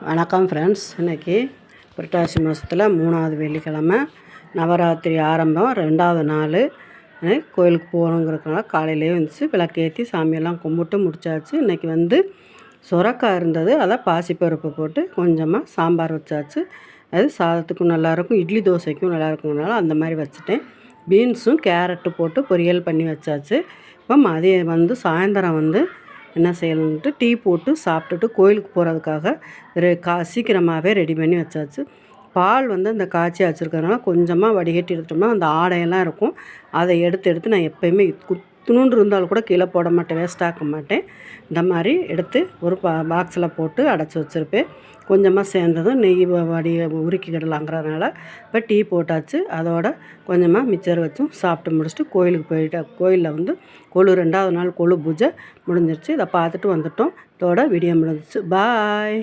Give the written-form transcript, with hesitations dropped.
வணக்கம் ஃப்ரெண்ட்ஸ். இன்றைக்கி புரட்டாசி மாதத்தில் 3வது வெள்ளிக்கிழமை, நவராத்திரி ஆரம்பம் 2வது நாள். கோயிலுக்கு போகணுங்கிறதுனால காலையிலே வந்துச்சு விளக்கேற்றி சாமியெல்லாம் கும்பிட்டு முடித்தாச்சு. இன்றைக்கி சுரக்காய் இருந்தது, அதை பாசிப்பருப்பு போட்டு கொஞ்சமாக சாம்பார் வச்சாச்சு. அது சாதத்துக்கும் நல்லாயிருக்கும், இட்லி தோசைக்கும் நல்லாயிருக்கும்னால அந்த மாதிரி வச்சுட்டேன். பீன்ஸும் கேரட்டு போட்டு பொரியல் பண்ணி வச்சாச்சு. இப்போ மதியம் சாயந்தரம் என்ன செய்யணுன்ட்டு டீ போட்டு சாப்பிட்டுட்டு கோயிலுக்கு போகிறதுக்காக சீக்கிரமாகவே ரெடி பண்ணி வச்சாச்சு. பால் அந்த காய்ச்சி வச்சுருக்கறதுனால கொஞ்சமாக வடிகட்டி எடுத்தோம்னா அந்த ஆடையெல்லாம் இருக்கும். அதை எடுத்து நான் எப்போயுமே துணுண்டு இருந்தாலும் கூட கீழே போட மாட்டேன், வேஸ்ட்டாக்க மாட்டேன். இந்த மாதிரி எடுத்து ஒரு பாக்ஸில் போட்டு அடைச்சி வச்சுருப்பேன். கொஞ்சமாக சேர்ந்ததும் நெய் உருக்கிக்கிடலாங்கிறதுனால இப்போ டீ போட்டாச்சு. அதோட கொஞ்சமாக மிச்சர் வச்சும் சாப்பிட்டு முடிச்சுட்டு கோயிலுக்கு போயிட்டேன். கோயிலில் கொலு 2வது நாள் கொலு பூஜை முடிஞ்சிருச்சு. இதை பார்த்துட்டு வந்துட்டோம். இதோட வீடியோ முடிஞ்சிச்சு. பாய்.